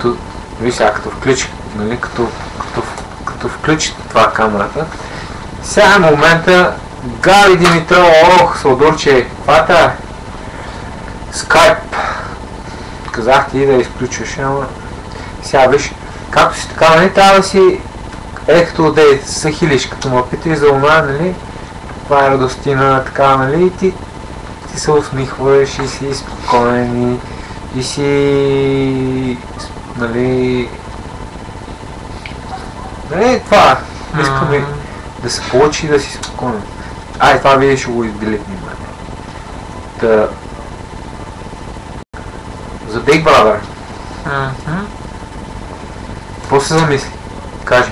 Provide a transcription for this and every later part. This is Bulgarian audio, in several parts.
като, виж сега, като включи, нали, като включи това камерата, сега в момента Гави Димитрова, Сладурче, каква Скайп. Казах ти да изключваш, ама сега виж, както си така, нали, трябва да си като да се хилиш, като ме питаш за ума, нали, това е радостина, така, нали, и ти се усмихваш и си спокоен и си, нали, това, искаме да се получи и да си спокоен. Ай, това видиш, ще го изделит внимание. Та... За Big Brother. Какво се замисли? Кажи.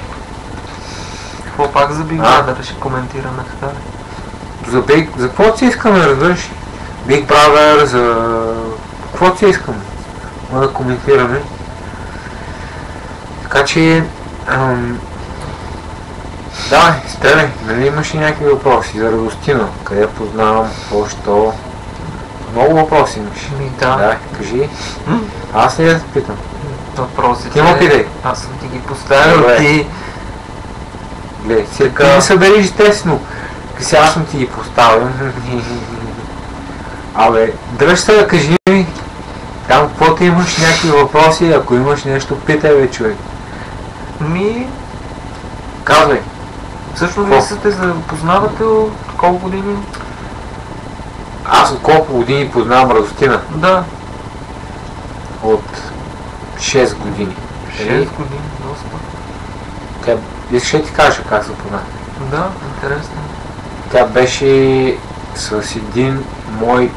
Какво пак за Big Brother ще коментираме така? За какво си искаме, разбираш? Big Brother, за... Какво си искаме? Може да коментираме. Така че... Да, стреляй, нали имаш и някакви въпроси за радостина, къде познавам, какво, що... Много въпроси имаш. Да. Да, кажи. Аз ли да те питам? Въпросите... Ти ме питай. Аз съм ти ги поставил, ти... Гледай, ти ми събери естествено. Сега аз съм ти ги поставил. Абе, дръж се да кажи ми. Там каквото имаш някакви въпроси, ако имаш нещо, питай бе, човек. Казвай. Всъщност вие се познавате от колко години? Аз от колко години познавам Радостина? Да. От 6 години. 6 години, доста. Тя, искаш да ти кажа как се познах? Да, интересно. Тя беше с един мой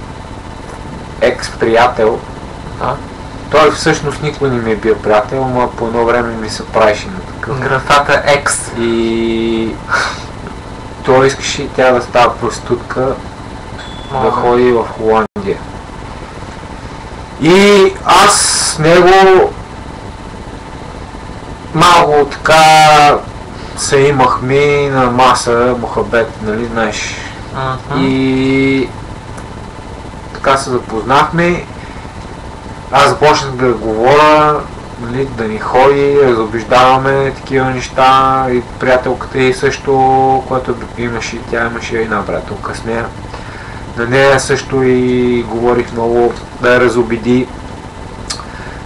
екс-приятел. Да. Той всъщност никой не ми е бил приятел, но по едно време ми се правеше на такъв. Графата екс. И той искаше тя да става проститутка, да ходи в Холандия. И аз с него малко така се имахме на маса, мохабет, нали знаеш. И така се запознахме. Аз започнах да говоря, нали, да ни ходи, разобиждаваме такива неща и приятелката ѝ също, която имаше, тя имаше една приятелка с нея. На нея също и говорих много да я разобеди.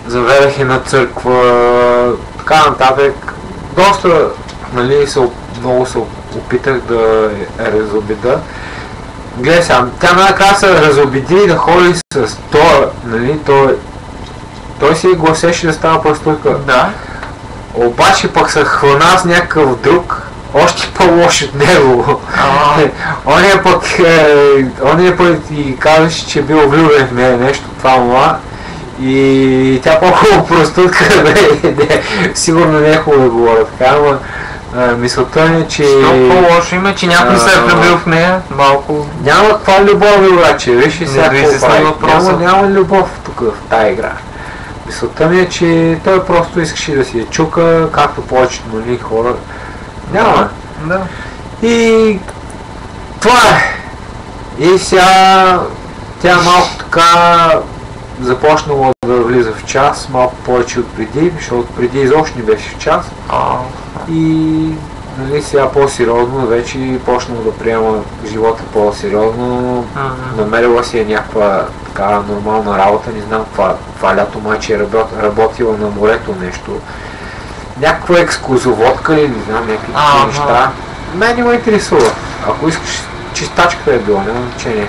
Заведах на църква, така нататък. Доста, нали, много се опитах да я разобеда. Гледай сега, тя накрая се разобеди да ходи с това, нали, той си гласеше да става проститутка. Да. Обаче пък се хвана с някакъв друг, още по-лош от него. Ония пък и казваше, че бил влюбен в нея, нещо това. И тя по-хубаво проститутка, сигурно не е хубаво да говоря така, ама мисълта ми е, че... Що по-лошо има, че някой се е влюбил в нея, малко... Няма каква любов, обаче, виж и сега какво прави. Няма любов тук в тая игра. Мисълта ми е, че той просто искаше да си я чука, както повечето нали хора. Няма. Да. И това е. И сега тя малко така започнала да влиза в час, малко повече от преди, защото преди изобщо не беше в час. И нали, сега по-сериозно вече почнала да приема живота по-сериозно. Намерила си е някаква така нормална работа, не знам това лято майче е работила на морето нещо. Някаква екскурзоводка или не знам, някакви неща. Мен не ме интересува. Ако искаш, чистачката е била, няма значение.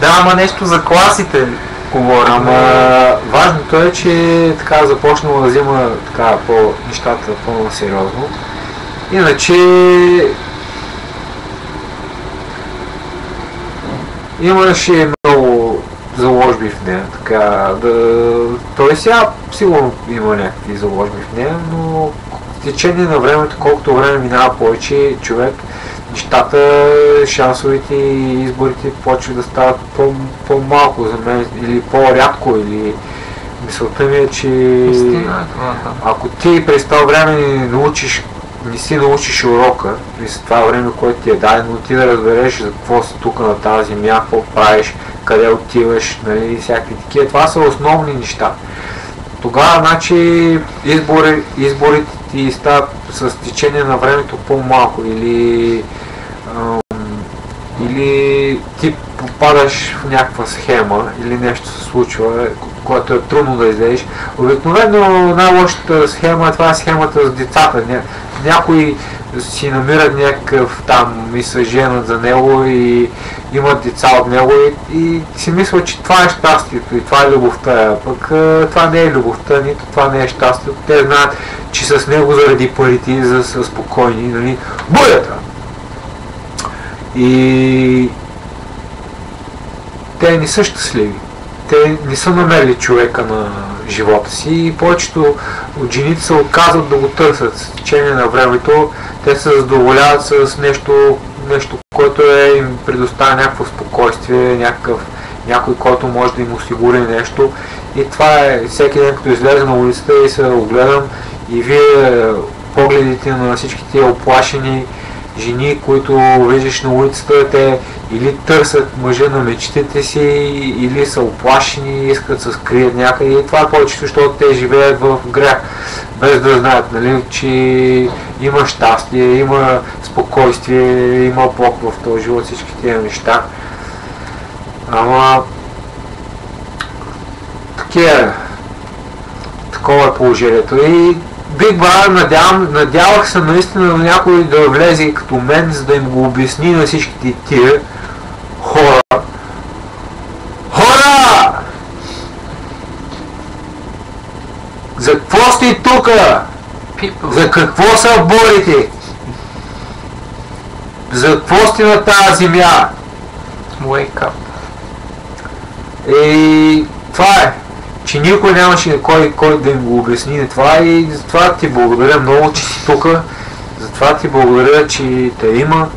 Да, ама нещо за класите говорим. Ама важното е, че така започнала да взима така нещата по-сериозно. Иначе имаше много заложби в нея, така той сега сигурно има някакви заложби в нея, но в течение на времето, колкото време минава повече, човек, нещата, шансовете и изборите почват да стават по-малко за мен, или по-рядко, или мисълта ми е, че ако ти през това време не си научиш урока, през това време, което ти е дадено, ти да разбереш за какво си тук на тази земя, какво правиш, къде отиваш, нали, всякакви такива. Това са основни неща. тогава, значи, изборите ти стават с течение на времето по-малко или ти попадаш в някаква схема или нещо се случва, което е трудно да излезеш. Обикновено най-лошата схема, това е схемата с децата. Някои си намират някакъв там и се женат за него и имат деца от него и си мислят, че това е щастието и това е любовта. Пък това не е любовта, нито това не е щастието. Те знаят, че с него заради парите за са спокойни, нали, будят! И те не са щастливи. Те не са намерили човека на живота си и повечето от жените се отказват да го търсят с течение на времето. Те се задоволяват с нещо, което им предоставя някакво спокойствие, някой, който може да им осигури нещо. И това е всеки ден, като излезе на улицата и се огледам и вие погледите на всички тия оплашени жени, които виждаш на улицата, те или търсят мъжа на мечтите си, или са оплашени, искат да се скрият някъде. И това е повечето, защото те живеят в грях, без да знаят, нали, че има щастие, има спокойствие, има Бог в този живот, всички тия неща. Ама такова е положението. И Big Brother, надявах се наистина на някой да влезе като мен, за да им го обясни на всичките тия хора. Хора! За какво сте тука? За какво се борите? За какво сте на тази земя? Wake up. И това е. Че никой нямаше кой да им го обясни на това и затова ти благодаря много, че си тук, затова ти благодаря, че те има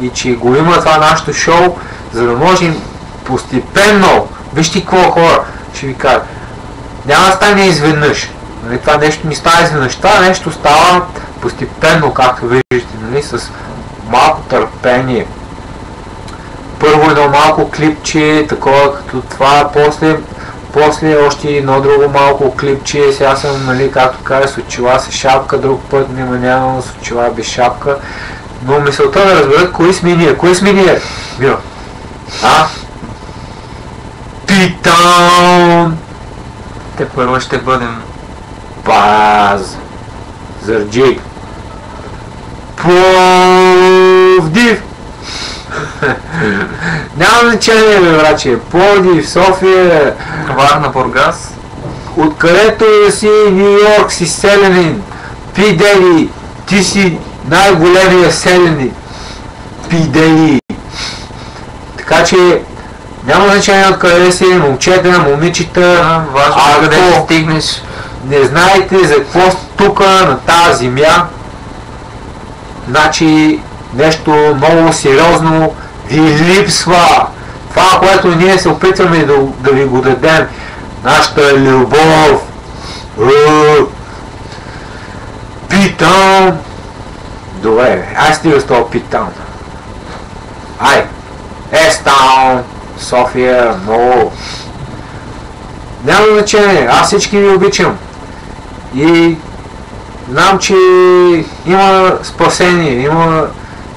и че го има това нашето шоу, за да можем постепенно, вижте какво хора, ще ви кажа, няма да стане изведнъж, нали, това нещо не става изведнъж, това нещо става постепенно, както виждате, нали, с малко търпение. Първо едно малко клипче, такова като това, после още едно друго малко клипче, сега съм, нали, както кажа, с очила с шапка, друг път нямам с очила без шапка, но мисълта да разберат кои сме ние, Миро? Питон! Те първо ще бъдем Паз! Зърджик! Пловдив! Няма значение, бе, браче. Пловдив, София, Варна, Бургас. откъдето си Ню Йорк си селянин. Пидели, ти си най-големия селянин. Пидели. Така че няма значение откъде си, момчета, момичета. Важно е къде ще стигнеш. Не знаете за какво тук на тази земя, значи нещо много сериозно ви липсва. Това, което ние се опитваме да ви го дадем, нашата любов. Питон. Добре, ай стига с това Питон. Ай, Естаун, София, много. Няма значение, аз всички ви обичам. И знам, че има спасение,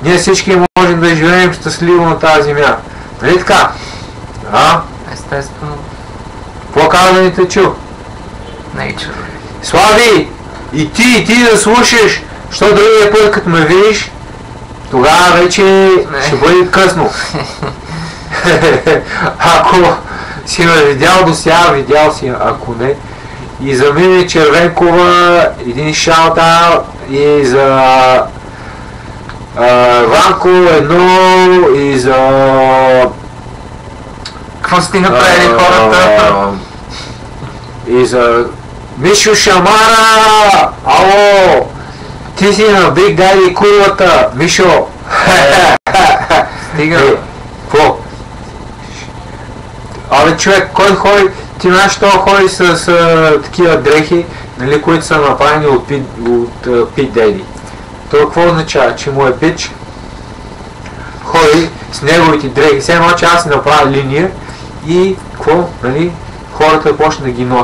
ние всички можем да живеем щастливо на тази земя. Нали така? Естествено. Какво каза да ни те чу? Nature. Слави! И ти да слушаш, защото другия път като ме видиш, тогава вече ще бъде късно. Ако си ме видял до сега, видял си, ако не. И за Мими Червенкова един шаут-аут и за Ванко едно и за... Какво сте направили хората? И за Мишо Шамара! Ало! Ти си на Big Daddy курвата, Мишо! Стига! Какво? Абе човек, кой ходи? Ти знаеш, той ходи с такива дрехи, нали, които са направени от Pete Daddy. Това какво означава? Че му е бич, ходи с неговите дрехи. Все едно, че аз си направя линия и какво, нали, хората почне да ги носят.